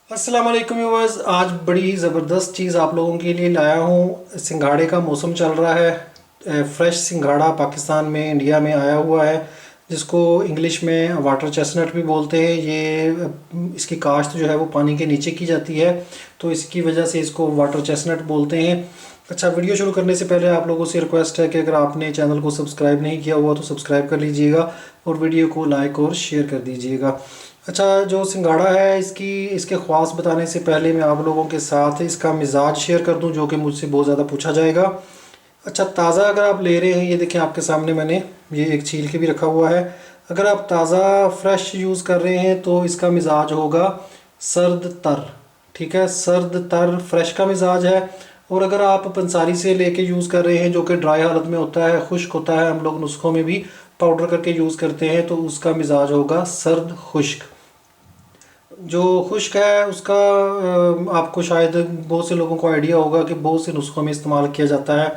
अस्सलाम वालेकुम व्यूअर्स। आज बड़ी ज़बरदस्त चीज़ आप लोगों के लिए लाया हूँ। सिंघाड़े का मौसम चल रहा है। फ्रेश सिंघाड़ा पाकिस्तान में, इंडिया में आया हुआ है, जिसको इंग्लिश में वाटर चेस्टनट भी बोलते हैं। इसकी काश्त जो है वो पानी के नीचे की जाती है, तो इसकी वजह से इसको वाटर चेस्टनट बोलते हैं। अच्छा, वीडियो शुरू करने से पहले आप लोगों से रिक्वेस्ट है कि अगर आपने चैनल को सब्सक्राइब नहीं किया हुआ तो सब्सक्राइब कर लीजिएगा और वीडियो को लाइक और शेयर कर दीजिएगा। अच्छा, जो सिंघाड़ा है इसके ख़्वास बताने से पहले मैं आप लोगों के साथ इसका मिज़ाज शेयर कर दूं, जो कि मुझसे बहुत ज़्यादा पूछा जाएगा। अच्छा, ताज़ा अगर आप ले रहे हैं, ये देखें आपके सामने मैंने ये एक छील के भी रखा हुआ है। अगर आप ताज़ा फ्रेश यूज़ कर रहे हैं तो इसका मिज़ाज होगा सर्द तर। ठीक है, सर्द तर फ्रेश का मिज़ाज है। और अगर आप पंसारी से लेके यूज़ कर रहे हैं, जो कि ड्राई हालत में होता है, खुश्क होता है, हम लोग नुस्खों में भी पाउडर करके यूज़ करते हैं, तो उसका मिज़ाज होगा सर्द खुश्क। जो खुश्क है उसका आपको शायद बहुत से लोगों को आइडिया होगा कि बहुत से नुस्खों में इस्तेमाल किया जाता है।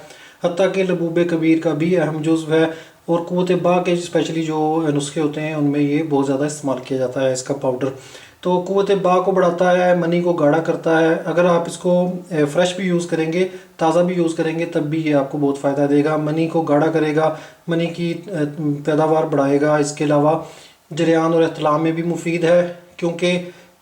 हत्ता कि लबूब कबीर का भी अहम जुज़्व है, और क़ुव्वत बा के स्पेशली जो नुस्खे होते हैं उनमें ये बहुत ज़्यादा इस्तेमाल किया जाता है इसका पाउडर। तो क़ुव्वत बा को बढ़ाता है, मनी को गाढ़ा करता है। अगर आप इसको फ्रेश भी यूज़ करेंगे, ताज़ा भी यूज़ करेंगे, तब भी ये आपको बहुत फ़ायदा देगा। मनी को गाढ़ा करेगा, मनी की पैदावार बढ़ाएगा। इसके अलावा जरियान और एहतलाम में भी मुफीद है, क्योंकि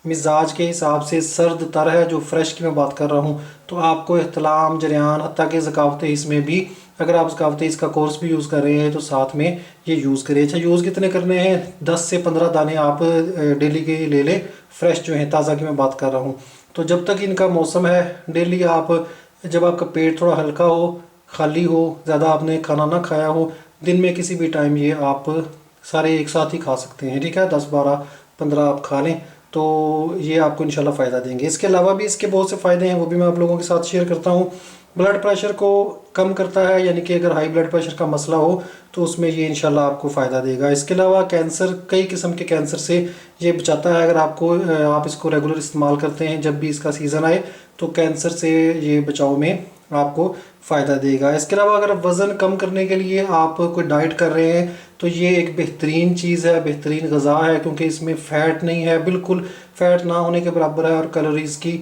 मिजाज के हिसाब से सर्द तर है। जो फ्रेश की मैं बात कर रहा हूँ, तो आपको एहतलाम, जरियान, हत्ता कि ज़कावत इसमें भी, अगर आप ज़कावत इसका कोर्स भी यूज़ कर रहे हैं तो साथ में ये यूज़ करें। अच्छा, यूज़ कितने करने हैं? 10 से 15 दाने आप डेली के ले लें, फ्रेश जो है, ताज़ा की मैं बात कर रहा हूँ। तो जब तक इनका मौसम है, डेली आप, जब आपका पेट थोड़ा हल्का हो, खाली हो, ज़्यादा आपने खाना ना खाया हो, दिन में किसी भी टाइम ये आप सारे एक साथ ही खा सकते हैं। ठीक है, 10, 12, 15 आप खा लें तो ये आपको इंशाल्लाह फ़ायदा देंगे। इसके अलावा भी इसके बहुत से फ़ायदे हैं, वो भी मैं आप लोगों के साथ शेयर करता हूँ। ब्लड प्रेशर को कम करता है, यानी कि अगर हाई ब्लड प्रेशर का मसला हो तो उसमें ये इंशाल्लाह आपको फ़ायदा देगा। इसके अलावा कैंसर, कई किस्म के कैंसर से ये बचाता है। अगर आप इसको रेगुलर इस्तेमाल करते हैं, जब भी इसका सीज़न आए, तो कैंसर से ये बचाव में आपको फ़ायदा देगा। इसके अलावा अगर वज़न कम करने के लिए आप कोई डाइट कर रहे हैं, तो ये एक बेहतरीन चीज़ है, बेहतरीन ग़िज़ा है, क्योंकि इसमें फ़ैट नहीं है, बिल्कुल फ़ैट ना होने के बराबर है, और कैलोरीज़ की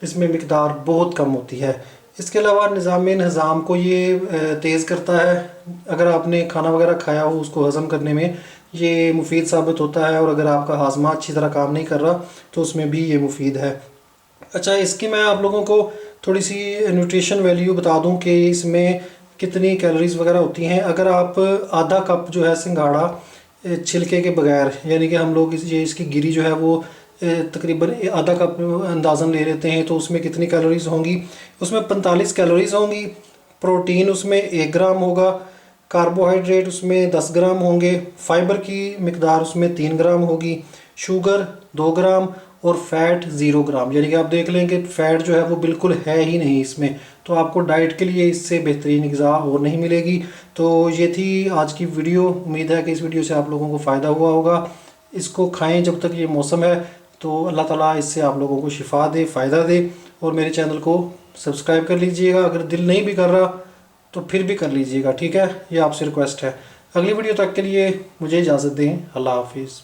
इसमें मिकदार बहुत कम होती है। इसके अलावा निज़ाम को ये तेज़ करता है। अगर आपने खाना वगैरह खाया हो, उसको हज़म करने में ये मुफीद साबित होता है, और अगर आपका हाजमा अच्छी तरह काम नहीं कर रहा तो उसमें भी ये मुफीद है। अच्छा, इसकी मैं आप लोगों को थोड़ी सी न्यूट्रिशन वैल्यू बता दूं कि इसमें कितनी कैलोरीज वगैरह होती हैं। अगर आप आधा कप जो है सिंघाड़ा छिलके के बगैर, यानी कि हम लोग इसकी गिरी जो है वो तकरीबन आधा कप अंदाज़न ले लेते हैं, तो उसमें कितनी कैलोरीज होंगी? उसमें 45 कैलोरीज होंगी। प्रोटीन उसमें 1 ग्राम होगा, कार्बोहाइड्रेट उसमें 10 ग्राम होंगे, फाइबर की मिकदार उसमें 3 ग्राम होगी, शुगर 2 ग्राम, और फैट 0 ग्राम। यानी कि आप देख लें कि फ़ैट जो है वो बिल्कुल है ही नहीं इसमें। तो आपको डाइट के लिए इससे बेहतरीन ग़िज़ा और नहीं मिलेगी। तो ये थी आज की वीडियो। उम्मीद है कि इस वीडियो से आप लोगों को फ़ायदा हुआ होगा। इसको खाएं जब तक ये मौसम है, तो अल्लाह ताला इससे आप लोगों को शिफा दे, फ़ायदा दे। और मेरे चैनल को सब्सक्राइब कर लीजिएगा। अगर दिल नहीं भी कर रहा तो फिर भी कर लीजिएगा। ठीक है, ये आपसे रिक्वेस्ट है। अगली वीडियो तक के लिए मुझे इजाज़त दें। अल्लाह हाफिज़।